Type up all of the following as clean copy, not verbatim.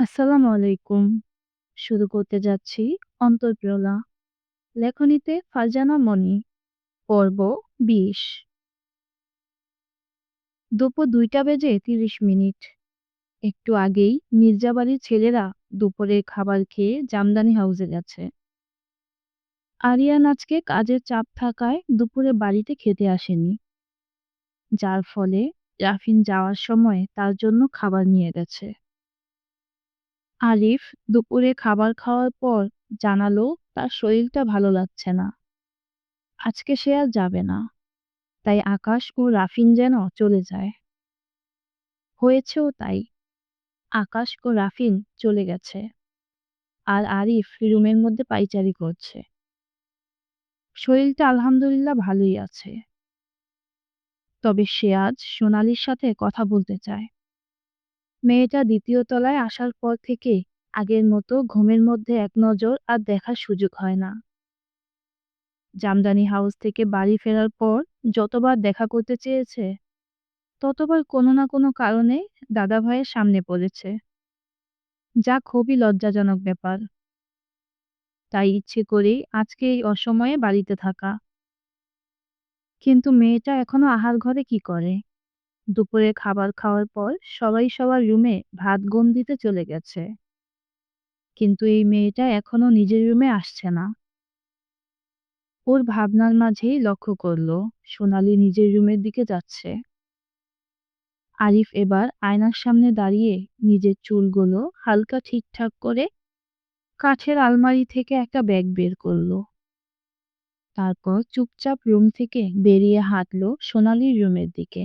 আসসালামু আলাইকুম। শুরু করতে যাচ্ছি অন্তঃপ্রেরণা। লেখনীতে ফারজানা মনি। পর্ব ২০। দুপুর ২টা বেজে ৩০ মিনিট। একটু আগেই মির্জাবাড়ির ছেলেরা দুপুরের খাবার খেয়ে জামদানি হাউসে গেছে। আরিয়ান আজকে কাজের চাপ থাকায় দুপুরে বাড়িতে খেতে আসেনি। যার ফলে রাফিন যাওয়ার সময় তার জন্য খাবার নিয়ে গেছে। আরিফ দুপুরে খাবার খাওয়ার পর জানালো তার শরীরটা ভালো লাগছে না। আজকে সে আর যাবে না। তাই আকাশ ও রাফিন যেন চলে যায়। হয়েছেও তাই। আকাশ ও রাফিন চলে গেছে। আর আরিফ রুমের মধ্যে পায়চারি করছে। শরীরটা আলহামদুলিল্লাহ ভালোই আছে। তবে সে আজ সোনালীর সাথে কথা বলতে চায়। মেয়েটা দ্বিতীয় তলায় আসার পর থেকে আগের মতো ঘুমের মধ্যে এক নজর আর দেখার সুযোগ হয় না। জামদানি হাউস থেকে বাড়ি ফেরার পর যতবার দেখা করতে চেয়েছে ততবার কোনো না কোনো কারণে দাদাভাইয়ের সামনে পড়েছে, যা খুবই লজ্জাজনক ব্যাপার। তাই ইচ্ছে করেই আজকে এই অসময়ে বাড়িতে থাকা। কিন্তু মেয়েটা এখনো আহার ঘরে কি করে? দুপুরে খাবার খাওয়ার পর সবাই সবার রুমে ভাত গম দিতে চলে গেছে। কিন্তু এই মেয়েটা এখনো নিজের রুমে আসছে না। ওর ভাবনার মাঝেই লক্ষ্য করলো সোনালী নিজের রুমের দিকে যাচ্ছে। আরিফ এবার আয়নার সামনে দাঁড়িয়ে নিজের চুলগুলো হালকা ঠিকঠাক করে কাঠের আলমারি থেকে একটা ব্যাগ বের করলো। তারপর চুপচাপ রুম থেকে বেরিয়ে হাঁটলো সোনালীর রুমের দিকে।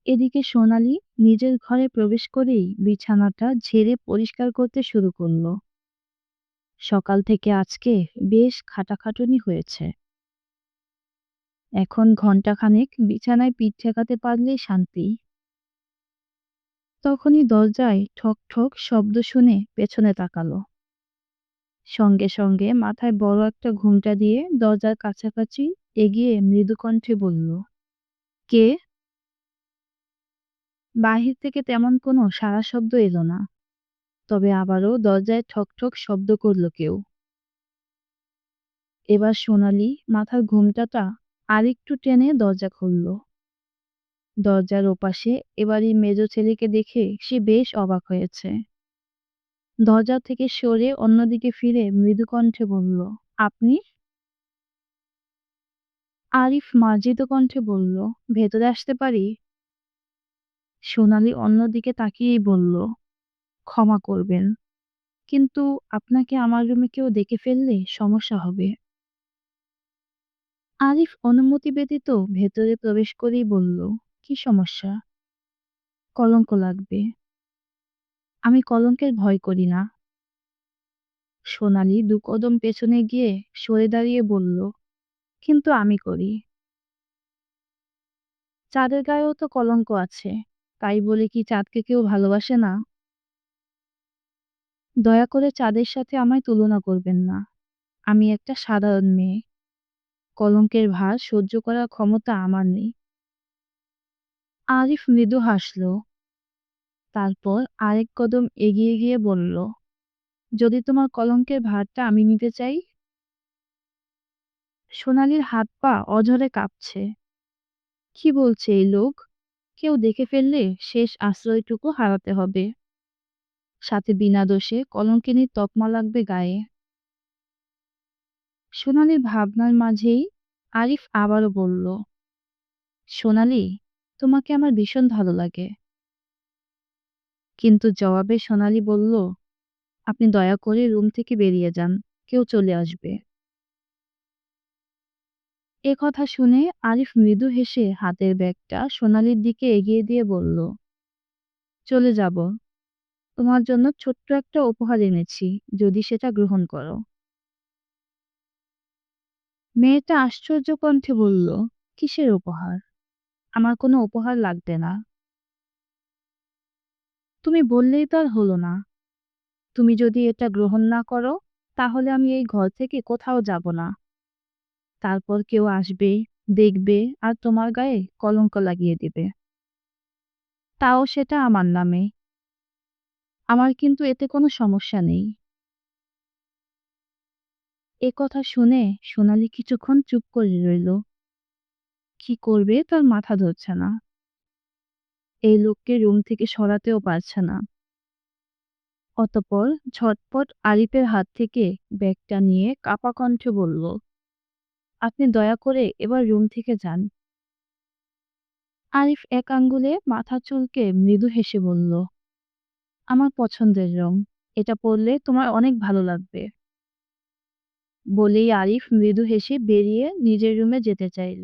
এদিকে সোনালী নিজের ঘরে প্রবেশ করেই বিছানাটা ঝেড়ে পরিষ্কার করতে শুরু করলো। সকাল থেকে আজকে বেশ খাটাখাটুনি হয়েছে। এখন ঘন্টাখানেক বিছানায় পিঠ ঠেকাতে পারলেই শান্তি। তখনই দরজায় ঠক ঠক শব্দ শুনে পেছনে তাকালো। সঙ্গে সঙ্গে মাথায় বড় একটা ঘোমটা দিয়ে দরজার কাছাকাছি এগিয়ে মৃদু কণ্ঠে বলল, কে? বাহির থেকে তেমন কোনো সাড়া শব্দ এলো না। তবে আবারও দরজায় ঠক ঠক শব্দ করল কেউ। এবার সোনালী মাথার ঘোমটাটা আরেকটু টেনে দরজা খুলল। দরজার ওপাশে এবারই মেজ ছেলেকে দেখে সে বেশ অবাক হয়েছে। দরজা থেকে সরে অন্যদিকে ফিরে মৃদু কণ্ঠে বলল, আপনি? আরিফ মার্জিত কণ্ঠে বলল, ভেতরে আসতে পারি? সোনালী অন্যদিকে তাকিয়েই বলল, ক্ষমা করবেন, কিন্তু আপনাকে আমার রুমে কেউ দেখে ফেললে সমস্যা হবে। আরিফ অনুমতি ব্যতীত ভেতরে প্রবেশ করেই বলল, কি সমস্যা? কলঙ্ক লাগবে। আমি কলঙ্কের ভয় করি না। সোনালী দু কদম পেছনে গিয়ে সরে দাঁড়িয়ে বলল, কিন্তু আমি করি। চাঁদের গায়েও তো কলঙ্ক আছে, তাই বলে কি চাঁদকে কেউ ভালোবাসে না? দয়া করে চাঁদের সাথে আমায় তুলনা করবেন না। আমি একটা সাধারণ মেয়ে। কলঙ্কের ভার সহ্য করার ক্ষমতা আমার নেই। আরিফ মৃদু হাসল। তারপর আরেক কদম এগিয়ে গিয়ে বলল, যদি তোমার কলঙ্কের ভারটা আমি নিতে চাই? সোনালীর হাত পা অঝরে কাঁপছে। কি বলছে এই লোক? কেউ দেখে ফেললে শেষ আশ্রয়টুকু হারাতে হবে। সাথে বিনা দোষে কলঙ্কিনীর তকমা লাগবে গায়ে। সোনালীর ভাবনার মাঝেই আরিফ আবারও বলল, সোনালী, তোমাকে আমার ভীষণ ভালো লাগে। কিন্তু জবাবে সোনালী বলল, আপনি দয়া করে রুম থেকে বেরিয়ে যান, কেউ চলে আসবে। এ কথা শুনে আরিফ মৃদু হেসে হাতের ব্যাগটা সোনালীর দিকে এগিয়ে দিয়ে বলল, চলে যাব। তোমার জন্য ছোট্ট একটা উপহার এনেছি, যদি সেটা গ্রহণ করো। মেয়েটা আশ্চর্য কণ্ঠে বলল, কিসের উপহার? আমার কোনো উপহার লাগবে না। তুমি বললেই তো আর হলো না। তুমি যদি এটা গ্রহণ না করো, তাহলে আমি এই ঘর থেকে কোথাও যাব না। তারপর কেউ আসবে, দেখবে আর তোমার গায়ে কলঙ্ক লাগিয়ে দিবে। তাও সেটা আমার নামে। আমার কিন্তু এতে কোনো সমস্যা নেই। এ কথা শুনে সোনালি কিছুক্ষণ চুপ করে রইল। কি করবে তার মাথা ধরছে না। এই লোককে রুম থেকে সরাতেও পারছে না। অতঃপর ঝটপট আরিফের হাত থেকে ব্যাগটা নিয়ে কাঁপা কণ্ঠে বলল, আপনি দয়া করে এবার রুম থেকে যান। আরিফ এক আঙ্গুলে মাথা চুলকে মৃদু হেসে বলল, আমার পছন্দের রং। এটা পরলে তোমার অনেক ভালো লাগবে। বলেই আরিফ মৃদু হেসে বেরিয়ে নিজের রুমে যেতে চাইল।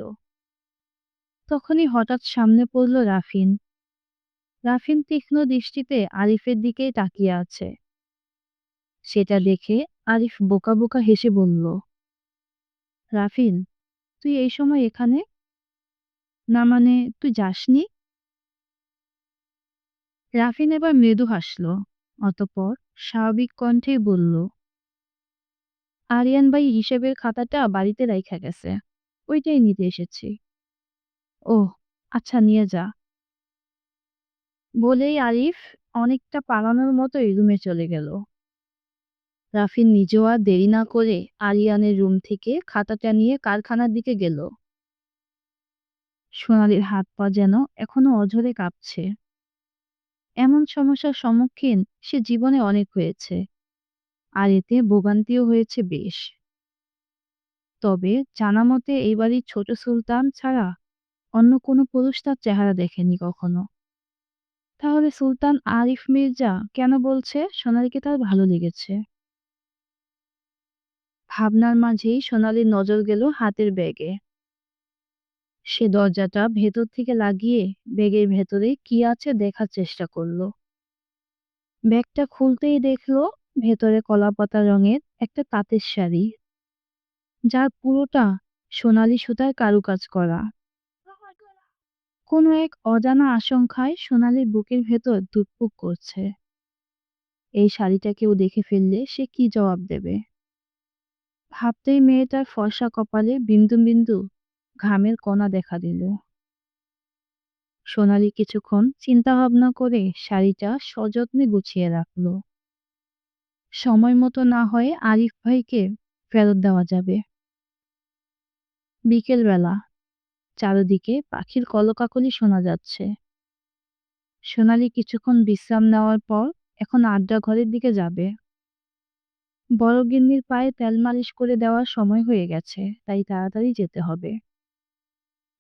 তখনই হঠাৎ সামনে পড়ল রাফিন। রাফিন তীক্ষ্ণ দৃষ্টিতে আরিফের দিকেই তাকিয়ে আছে। সেটা দেখে আরিফ বোকা বোকা হেসে বলল, রাফিন, তুই এই সময় এখানে? না মানে তুই যাসনি? রাফিন এবার মৃদু হাসল। অতঃপর স্বাভাবিক কণ্ঠেই বলল, আরিয়ান ভাই হিসেবের খাতাটা বাড়িতে রাইখা গেছে, ওইটাই নিতে এসেছি। ওহ, আচ্ছা নিয়ে যা। বলেই আরিফ অনেকটা পালানোর মতোই রুমে চলে গেল। রাফিন নিজেও আর দেরি না করে আরিয়ানের রুম থেকে খাতাটা নিয়ে কারখানার দিকে গেল। সোনালির হাত পা যেন এখনো অঝরে কাঁপছে। এমন সমস্যার সম্মুখীন সে জীবনে অনেক হয়েছে, আর এতে ভোগান্তিও হয়েছে বেশ। তবে জানা মতে এই বাড়ির ছোট সুলতান ছাড়া অন্য কোনো পুরুষ তার চেহারা দেখেনি কখনো। তাহলে সুলতান আরিফ মির্জা কেন বলছে সোনালীকে তার ভালো লেগেছে? ভাবনার মাঝেই সোনালীর নজর গেল হাতের ব্যাগে। সে দরজাটা ভেতর থেকে লাগিয়ে ব্যাগের ভেতরে কি আছে দেখার চেষ্টা করলো। ব্যাগটা খুলতেই দেখলো ভেতরে কলাপাতা রঙের একটা তাঁতের শাড়ি, যার পুরোটা সোনালী সুতায় কারুকাজ করা। কোনো এক অজানা আশঙ্কায় সোনালীর বুকের ভেতর ধুকপুক করছে। এই শাড়িটা কেউ দেখে ফেললে সে কি জবাব দেবে? ভাবতেই মেয়েটার ফর্সা কপালে বিন্দু বিন্দু ঘামের কণা দেখা দিল। সোনালী কিছুক্ষণ চিন্তা ভাবনা করে শাড়িটা সযত্নে গুছিয়ে রাখলো। সময় মতো না হয়ে আরিফ ভাইকে ফেরত দেওয়া যাবে। বিকেল বেলা, চারদিকে পাখির কলকাকলি শোনা যাচ্ছে। সোনালী কিছুক্ষণ বিশ্রাম নেওয়ার পর এখন আড্ডা ঘরের দিকে যাবে। বড় গিন্নির পায়ে তেল মালিশ করে দেওয়ার সময় হয়ে গেছে, তাই তাড়াতাড়ি যেতে হবে।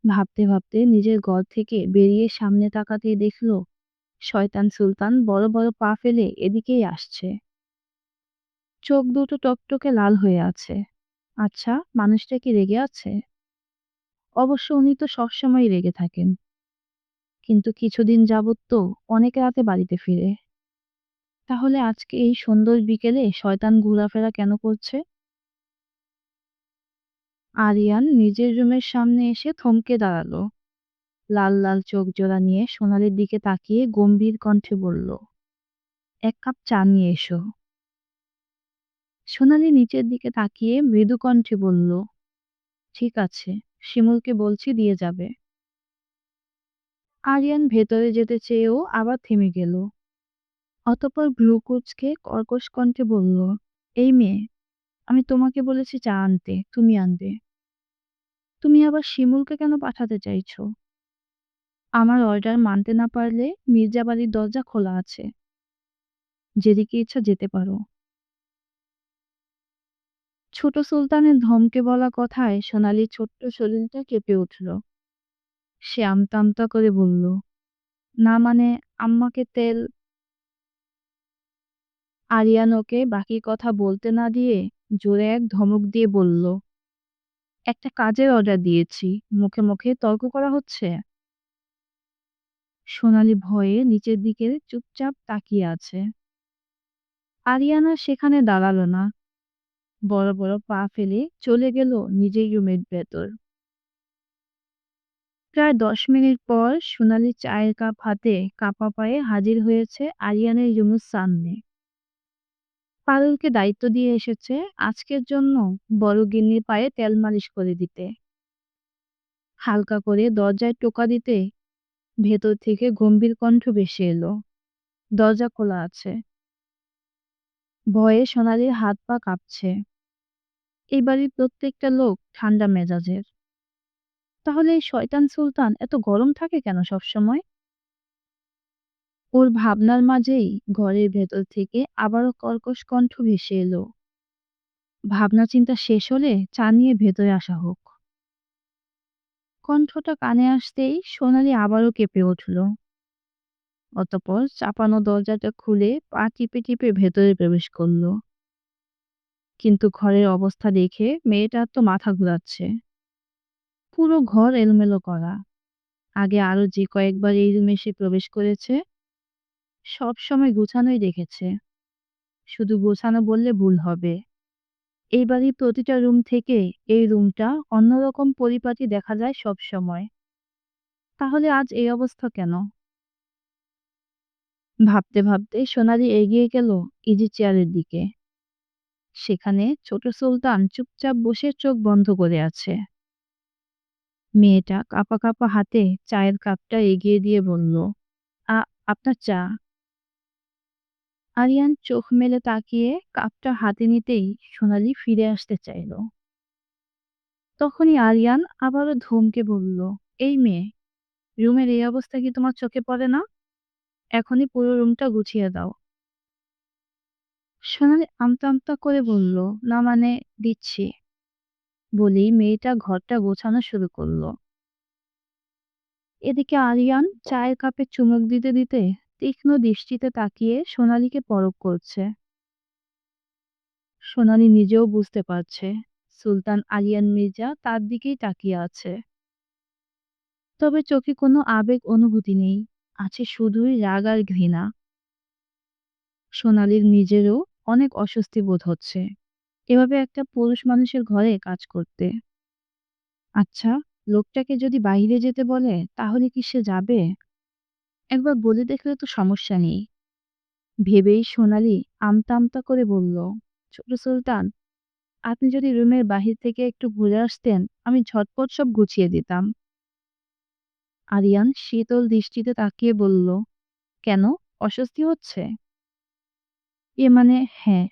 ভাবতে ভাবতে নিজের ঘর থেকে বেরিয়ে সামনে তাকাতেই দেখলো শয়তান সুলতান বড় বড় পা ফেলে এদিকেই আসছে। চোখ দুটো টকটকে লাল হয়ে আছে। আচ্ছা, মানুষটা কি রেগে আছে? অবশ্য উনি তো সবসময় রেগে থাকেন, কিন্তু কিছুদিন যাবত তো অনেক রাতে বাড়িতে ফিরে। তাহলে আজকে এই সুন্দর বিকেলে শয়তান ঘোরাফেরা কেন করছে? আরিয়ান নিজের রুমের সামনে এসে থমকে দাঁড়ালো। লাল লাল চোখ জোড়া নিয়ে সোনালীর দিকে তাকিয়ে গম্ভীর কণ্ঠে বলল, এক কাপ চা নিয়ে এসো। সোনালী নিচের দিকে তাকিয়ে মৃদু কণ্ঠে বলল, ঠিক আছে, শিমুলকে বলছি দিয়ে যাবে। আরিয়ান ভেতরে যেতে চেয়েও আবার থেমে গেল। অতঃপর ভ্রু কুঁচকে কর্কশ কণ্ঠে বলল, এই মেয়ে, আমি তোমাকে বলেছি চা আনতে, তুমি আনবে। তুমি আবার শিমুলকে কেন পাঠাতে চাইছো? আমার অর্ডার মানতে না পারলে মির্জা বাড়ির দরজা খোলা আছে, যেদিকে ইচ্ছা যেতে পারো। ছোট সুলতানের ধমকে বলা কথায় সোনালীর ছোট্ট শরীরটা কেঁপে উঠল। সে আমতা আমতা করে বলল, না মানে আম্মাকে তেল। আরিয়ান ওকে বাকি কথা বলতে না দিয়ে জোরে এক ধমক দিয়ে বলল, একটা কাজের অর্ডার দিয়েছি, মুখে মুখে তর্ক করা হচ্ছে। সোনালী ভয়ে নিচের দিকে চুপচাপ তাকিয়ে আছে। আরিয়ানা সেখানে দাঁড়ালো না, বড় বড় পা ফেলে চলে গেল নিজের রুমের ভেতর। প্রায় 10 মিনিট পর সোনালী চায়ের কাপ হাতে কাঁপা পায়ে হাজির হয়েছে আরিয়ানের রুমের সামনে। পারুলকে দায়িত্ব দিয়ে এসেছে আজকের জন্য বড় গিন্নির পায়ে তেল মালিশ করে দিতে। হালকা করে দরজায় টোকা দিতে ভেতর থেকে গম্ভীর কণ্ঠ ভেসে এলো, দরজা খোলা আছে। ভয়ে সোনালির হাত পা কাঁপছে। এই বাড়ির প্রত্যেকটা লোক ঠান্ডা মেজাজের। তাহলে এই শয়তান সুলতান এত গরম থাকে কেন সবসময়? ওর ভাবনার মাঝেই ঘরের ভেতর থেকে আবারও কর্কশ কণ্ঠ ভেসে এলো। ভাবনা চিন্তা শেষ হলে চা নিয়ে ভেতরে আসা হোক। কণ্ঠটা কানে আসতেই সোনালি আবারও কেঁপে উঠল। অতঃপর চাপানো দরজাটা খুলে পা টিপে টিপে ভেতরে প্রবেশ করলো। কিন্তু ঘরের অবস্থা দেখে মেয়েটার তো মাথা ঘুরাচ্ছে। পুরো ঘর এলোমেলো করা। আগে আরো যে কয়েকবার এই রুমে সে প্রবেশ করেছে, সব সময় গুছানোই দেখেছে। শুধু গোছানো বললে ভুল হবে। এই বাড়ির প্রতিটা রুম থেকে এই রুমটা অন্যরকম পরিপাটি দেখা যায় সব সময়। তাহলে আজ এই অবস্থা কেন? ভাবতে ভাবতে সোনালি এগিয়ে গেল ইজি চেয়ারের দিকে। সেখানে ছোট সুলতান চুপচাপ বসে চোখ বন্ধ করে আছে। মেয়েটা কাঁপা কাঁপা হাতে চায়ের কাপটা এগিয়ে দিয়ে বলল, "আ আপনার চা।" আরিয়ান চোখ মেলে তাকিয়ে কাপটা হাতে নিতেই সোনালি ফিরে আসতে চাইল। তখনই আরিয়ান আবারও ধমকে বলল, "এই মেয়ে, রুমের এই অবস্থা কি তোমার চোখে পড়ে না? এখনই পুরো রুমটা গুছিয়ে দাও।" সোনালি আমতা আমতা করে বলল, "না মানে, দিচ্ছি।" বলেই মেয়েটা ঘরটা গোছানো শুরু করলো। এদিকে আরিয়ান চায়ের কাপে চুমুক দিতে দিতে তীক্ষ্ণ দৃষ্টিতে তাকিয়ে সোনালীকে পরখ করছে। সোনালী নিজেও বুঝতে পারছে সুলতান আরিয়ান মির্জা তার দিকেই তাকিয়ে আছে। তবে চোখে কোনো আবেগ অনুভূতি নেই, আছে শুধুই রাগ আর ঘৃণা। সোনালীর নিজেরও অনেক অস্বস্তি বোধ হচ্ছে এভাবে একটা পুরুষ মানুষের ঘরে কাজ করতে। আচ্ছা, লোকটাকে যদি বাইরে যেতে বলে তাহলে কি সে যাবে? একবার বলে দেখলে তো সমস্যা নেই। ভেবেই সোনালি আমতা আমতা করে বলল, ছোট সুলতান, আপনি যদি রুমের বাহির থেকে একটু ঘুরে আসতেন, আমি ঝটপট সব গুছিয়ে দিতাম। আরিয়ান শীতল দৃষ্টিতে তাকিয়ে বলল, কেন, অস্বস্তি হচ্ছে? এ মানে হ্যাঁ।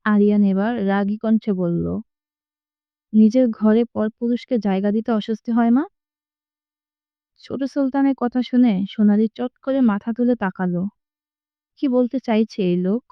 আরিয়ান এবার রাগী কণ্ঠে বলল, নিজের ঘরে পরপুরুষকে জায়গা দিতে অস্বস্তি হয় না? ছোট সুলতানের কথা শুনে সোনালি চট করে মাথা তুলে তাকালো। কি বলতে চাইছে এই লোক?